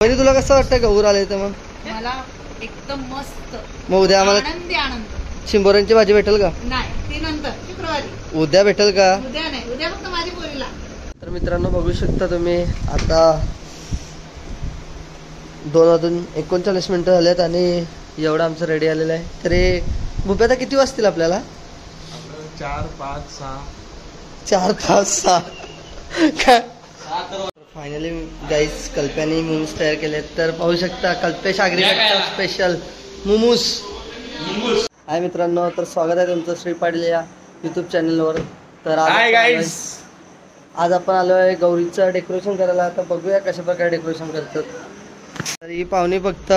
तरी तुला कसं वाटतं गौर आले तर मग? मला एकदम मस्त. मग उद्या आम्हाला आनंद शिंबोऱ्यांची भाजी भेटेल का? नाही, ती नंतर शुक्रवारी. उद्या भेटेल का? उद्या नाही, उद्या फक्त माझी पोरीला. तर मित्रांनो बघू शकता तुम्ही, आता 2:39 झालेत आणि एवढं आमचं रेडी आलेलं आहे. तरी बुब्या किती वाजतील आपल्याला? 4, 5, 6. 4, 5, 6 काय? फायनली गाईस कल्प्याने मोमोज तयार केलेत. तर पाहू शकता कल्पेश आगरीकरचा स्पेशल मोमोज. हाय मित्रांनो, तर स्वागत आहे तुमचं श्री पाटील या यूट्यूब चॅनलवर. तर आज आपण आलो आहे गौरीचं डेकोरेशन करायला. आता बघूया कशा प्रकारे डेकोरेशन करतात. तर ही पाहुणी फक्त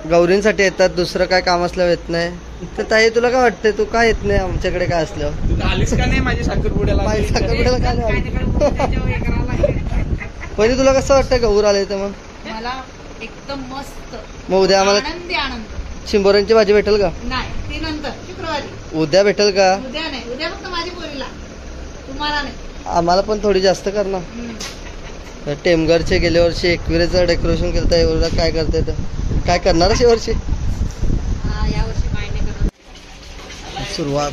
गौरींसाठी येतात, दुसरं काय काम असल्यावर येत नाही. तर ताई तुला काय वाटतंय, तू काय येत नाही आमच्याकडे काय असल्यावर? तू आलीस का नाही माझ्या साखरपुड्याला? माझ्या साखरपुड्याला काय नाही. पहिले तुला कसं वाटतं गौर आले तर मग? मला एकदम मस्त. मग उद्या आम्हाला आनंद. शिंबोऱ्यांची भाजी भेटेल का? नाही, ती नंतर शुक्रवारी. उद्या भेटेल का? उद्या नाही, उद्या फक्त माझी पोरीला, तुम्हाला नाही. आम्हाला पण थोडी जास्त कर ना. टेमघरचे गेल्या वर्षी 21चं डेकोरेशन केलं, एवढं काय करताय तर काय करणार या वर्षी? यावर्षी काय नाही करत. सुरुवात.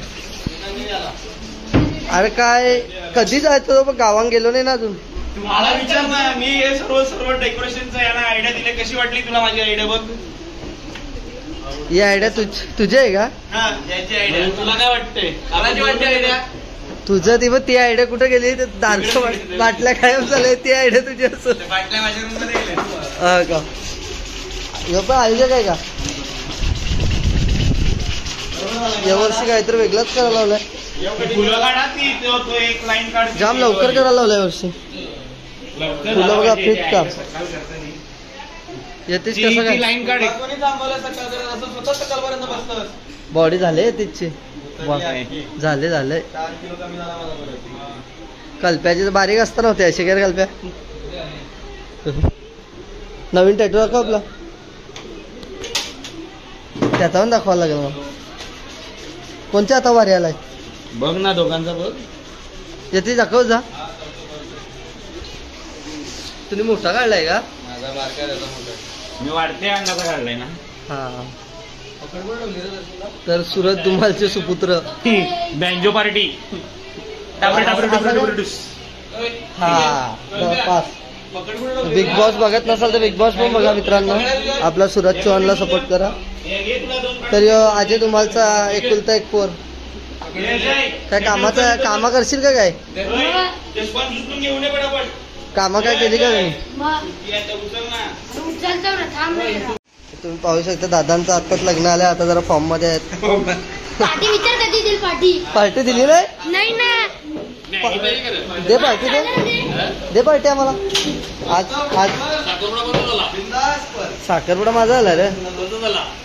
अरे काय कधी जायचं पण गावात गेलो नाही ना अजून. तुम्हाला विचार ना, मी हे सर्व डेकोरेशनचं याला आयडिया दिली. कशी वाटली तुला माझी आयडिया? बघ, ही आयडिया तुझी आहे का? हा, याची आयडिया. तुला काय वाटतंय? कोणाची वाटते आयडिया? तुझं ती आयडिया कुठे गेली? दारचं बाटल्या कायम झालंय, ती आयडिया तुझी असं. बाटल्या माझ्या रूम मध्ये गेल्या. हा का? हे पण आयडिया काय का? यावर्षी काहीतरी वेगळंच करायला लावलंय. फुलं काढा ती, तो एक लाईन काढ. जाम लवकर करायला लावलंय यावर्षी. फुलं बघा फिट का येतेच कसं काय? लाईन काढ. कोणी थांबवलं सकाळ असं स्वतः सकाळपर्यंत बसतं. बॉडी झाले तिची. झाले 4 किलो कमी झाला मला. कल्प्याची तर बारीक असता नव्हते असे काय कल्प्या? नवीन टॅटू दाखव आपला, त्याचा पण दाखवायला लागेल मग. कोणत्या आता वारी आलाय बघ ना, दोघांचा बघ. येते दाखव जा. तुम्ही मोठा काढलाय का? माझा बारका त्याचा मोठा. मी वाढते अंगाचा काढलाय ना. हा. तर सुरत धुमालचे सुपुत्र बँजो पार्टी. हा पास. बिग बॉस बघत नसाल तर बिग बॉस पण बघा मित्रांनो. आपला सुरत चव्हाणला सपोर्ट करा. तर अजय धुमालचा एकुलता एक पोर. काय कामा करशील का? काय कामा काय केली का तुम्ही पाहू शकता. दादांचं आत्ताच लग्न आलंय, आता जरा फॉर्म मध्ये आहेत. पार्टी दिली नाही ना? दे पार्टी, दे पार्टी आम्हाला. आज साखरपुडा माझा झाला रे.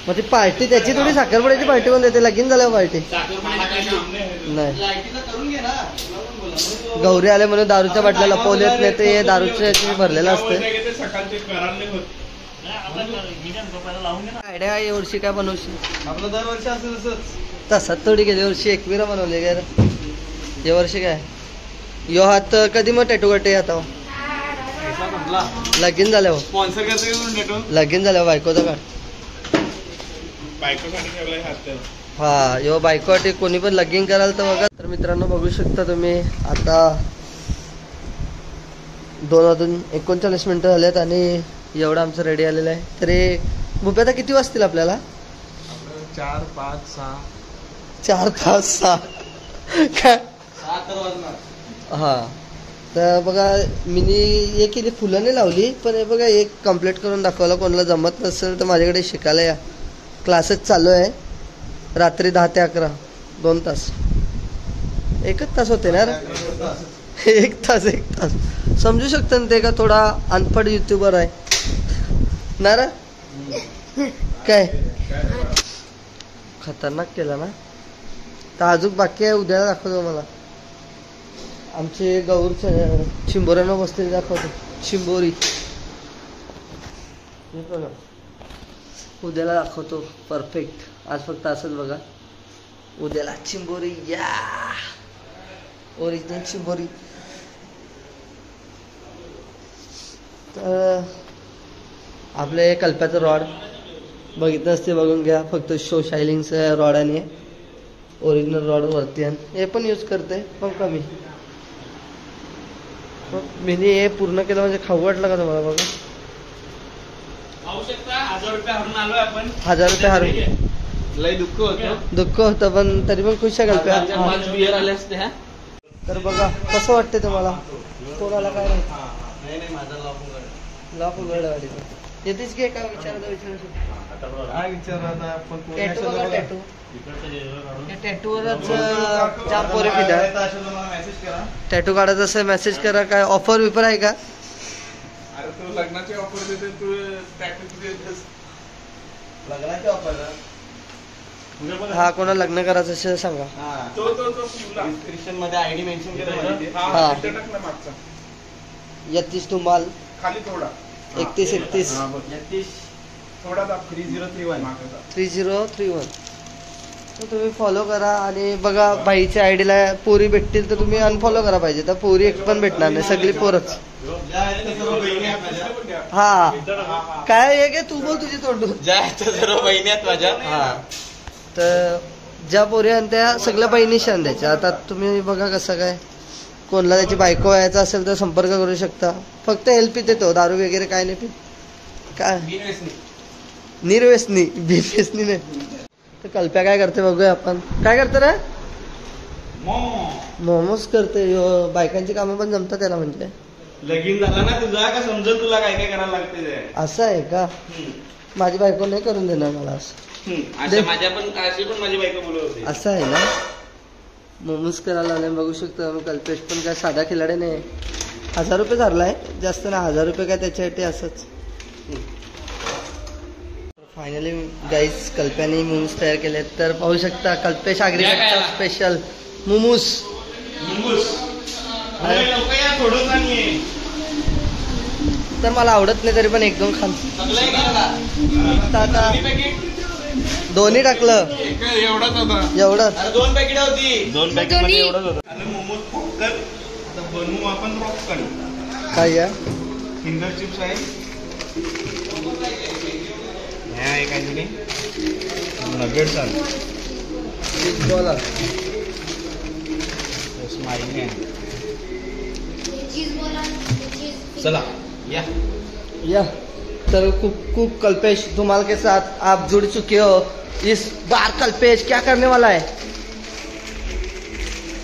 मग ती पार्टी त्याची थोडी, साखरपुड्याची पार्टी पण देते. लगीन झाल्यावर पार्टी नाही. गौरी आले म्हणून दारूच्या बाटल्या लपवल्यात नाही, ते दारूच्या भरलेलं असते. आयडिया या वर्षी काय बनवशील? आपलं दरवर्षी असं तसंच थोडी गेल्या वर्षी 21 बनवले काय? या वर्षी काय? यो हात कधी मग टॅटू कटे आता लगीन झाल्यावर. स्पॉन्सर कसं? लगीन झाल्यावर बायकोचा काढ. हा, यो बायकोसाठी कोणी पण लगीन कराल तर बघा. तर मित्रांनो बघू शकता तुम्ही, आता 2:39 झालेत आणि एवढं आमचं रेडी आलेलं आहे. तरी बुब्या किती वाजतील आपल्याला? 4, 5, 6. 4, 5, 6 काय? 7 वाजणार. हा. तर बघा मी एक केली, फुलं नाही लावली, पण हे बघा एक कम्प्लीट करून दाखवलं. कोणाला जमत नसेल तर माझ्याकडे शिकायला या. क्लासेस चालू आहे रात्री 10 ते 11, 2 तास. 1 तास होते ना? 1 तास समजू शकता ना ते का? थोडा अनपढ युट्यूबर आहे ना रे? काय खतरनाक केला ना? तर अजून बाकी आहे, उद्याला दाखवतो मला. आमचे गौर चिंबोऱ्यांना बसलेली दाखवतो. चिंबोरी उद्याला दाखवतो परफेक्ट. आज फक्त असंच बघा. उद्याला चिंबोरी या, ओरिजिनल चिंबोरी. तर आपले कल्प्याचं रॉड बघितलं असते, बघून घ्या. फक्त शो शायलिंगचं रॉड आणि ओरिजिनल रॉड वरती हे पण यूज करते पण कमी. मी हे पूर्ण केलं म्हणजे खाऊ वाटलं का तुम्हाला? बघा पाहू शकता 1000 रुपये हरून आलोय आपण. 1000 रुपये हरून लय दुःख होतं. दुःख होतं पण तरी पण खुश आहे कल्प्या. 5 बियर आले असते. हा तर बघा कसं वाटते तुम्हाला? कोणाला काय नाही नाही माझा लॉक उघडलं गाडीचं. येतेच की काय विचारायचं काय विचारता आपण? टॅटू बघा, टॅटू. या टॅटूवरच जाम पोरे फिदा. मेसेज करा. टॅटू काढायचं असेल मेसेज करा. काय ऑफर विफर आहे का? अरे तू लग्नाची ऑफर देते, तू टॅटू देतेस. लग्नाची ऑफर हा कोणाला लग्न करायचं असेल सांगा. तो डिस्क्रिप्शन मध्ये आयडी मेन्शन केला. हा. 31 तुम्हाला खाली थोडा 31 थोडा 3031 3031. तर तुम्ही फॉलो करा आणि बघा बाईच्या आयडीला पोरी भेटतील तर तुम्ही अनफॉलो करा पाहिजे. तर पोरी एक पण भेटणार नाही, सगळी पोरच. हा काय आहे की तू बोल तुझी तोंडू. ज्या सर्व बहिणी आहेत माझ्या. हा तर ज्या पोरी आणि त्या सगळ्या बहिणीशी द्यायच्या. आता तुम्ही बघा कसं काय, कोणला त्याची बायको व्हायचा असेल तर संपर्क करू शकता. फक्त हेल्प देतो, दारू वगैरे काय नाही पित. काय निर्व्यसनी बिनव्यसनी नाही. तर कल्प्या काय करते बघूया आपण. काय करते रे? मोमोज करते. बायकांची कामं पण जमतात त्याला. म्हणजे लगीन झाला ना तुझा का समजेल तुला काय काय करायला लागते ते. असं आहे का? माझी बायको नाही करून देणार मला असं. माझ्या पण अशी पण माझी बायको बोलत होती. असं आहे ना. मोमोज करायला आले बघू शकतो. मग कल्पेश पण काय साधा खिलाडी नाही. 1000 रुपये धरलाय, जास्त ना. 1000 रुपये काय त्याच्यासाठी असंच. फायनली गाईस कल्प्याने मोमोज तयार केले. तर पाहू शकता कल्पेश आगरीचा स्पेशल मोमोज. तर मला आवडत नाही तरी पण 1-2 खान. आता दोन्ही टाकलं एवढाच होता. एवढं 2 पॅकेट होती. 2 पॅकेट मध्ये एवढंच होतं. आणि मोमोज पॉपकॉर्न आता बनवू आपण. पॉपकॉर्न काय आहे? फिंगर चिप्स आहे. हे काय दिले नगेट्स आहे. बोला स्माइल है. चला या. तर कुक कल्पेश धुमाल के साथ आप जुड़ चुके हो. इस बार कल्पेश क्या करने वाला है?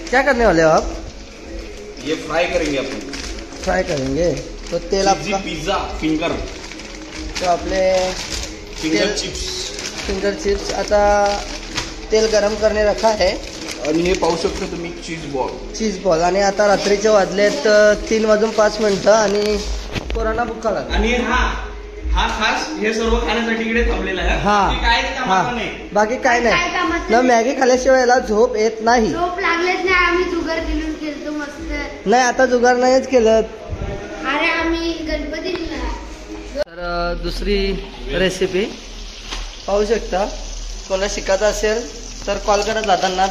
क्या करने वाले हो आप? ये फ्राई करेंगे अपन. फ्राई करेंगे. तो तेल आपका पिझ्झा फिंगर. तो आपले फिंगर चिप्स. Finger chips. आता तेल गरम करणे रखा है. आणि हे पाहू शकता तुम्ही चीज बॉल. आणि आता रात्रीचे वाजलेत 3:05 आणि कोरोना बुक्का लागला. आणि हा खास हे सर्व खाण्यासाठी इकडे थांबलेला आहे. काय कामाला नाही. बाकी काय नाही ना. मॅगी खाल्ल्याशिवाय याला झोप येत नाही. झोप लागलेच नाही. आम्ही जुगार खेळून खेळतो मस्त. नाही आता जुगार नाहीच केलं. अरे आम्ही गणपती. तर दुसरी रेसिपी पाहू शकता. कोणाला शिकायचं असेल तर कॉल करत जाताना.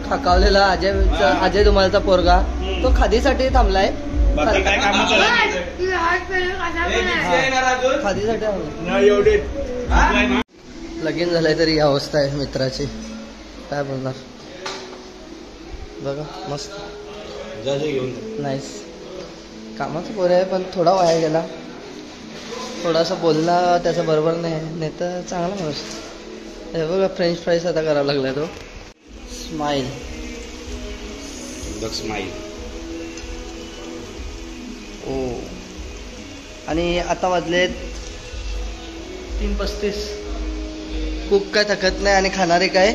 खाकावलेला अजय धुमालचा पोरगा तो खादीसाठी थांबलाय. काय काम खादीसाठी लगीन झालंय तरी ही अवस्था आहे मित्राची. काय बोलणार. बघा मस्त घेऊन नाईस. कामाचं पोर आहे पण थोडा वाया गेला. थोडासा बोलणं त्याचं बरोबर नाही तर चांगला माणूस. हे बघा फ्रेंच फ्राईज आता करावा लागलाय तो. स्माईल. ओ. आणि आता वाजलेत 3:35. कुक काय थकत नाही आणि खाणारे काय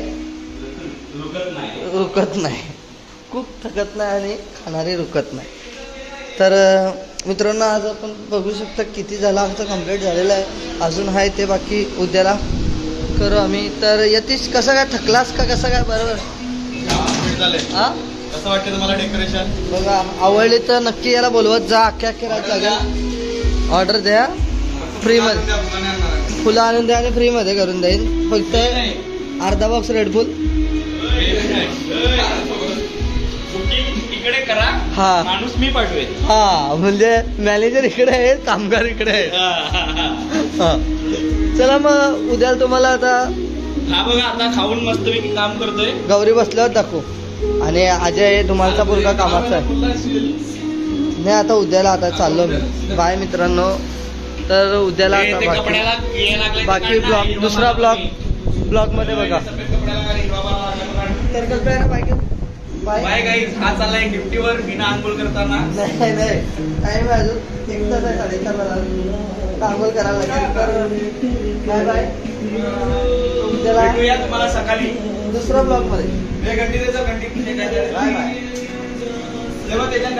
रुकत नाही. कुक थकत नाही आणि खाणारे रुकत नाही. तर मित्रांनो आज आपण बघू शकता किती झाला आमचं कंप्लीट झालेलं आहे. अजून आहे ते बाकी उद्याला करू आम्ही. तर यतीश कसं काय थकलास का कसं काय? बरोबर. हा कसं वाटतं तुम्हाला डेकोरेशन? बघा आवडली तर नक्की याला बोलवत जा. अख्ख्या रात लागेल. ऑर्डर द्या फ्रीमध्ये. फुलं आणून द्या आणि फ्रीमध्ये करून देईन. फक्त अर्धा बॉक्स रेडबुल. बुकिंग इकडे करा, हा. माणूस मी पाठवेल. हा म्हणजे मॅनेजर इकडे आहे, कामगार इकडे आहे. हा. चला मग उद्या तुम्हाला आता हा बघा आता खाऊन मस्तपैकी काम करतोय. गौरी बसल्यावर दाखवू. आणि अजय धुमालचा पोरगा कामाचा आहे. नाही आता उद्याला आता चाललो मी. बाय मित्रांनो. तर उद्याला ते आता कपड्याला ये लागले बाकी ब्लॉग दुसरा ब्लॉग मध्ये बघा. तर कल्पना बाय गाईज. हा चाललाय ड्युटीवर बिना आंघोळ करताना. नाही नाही टाइम आहे अजून 1 तास आहे 4:30 मला आंघोळ करायला लागेल. तर बाय बाय. उद्याला भेटूया तुम्हाला सकाळी दुसऱ्या ब्लॉग मध्ये. घंटी बाय बाय. तेव्हा त्याच्या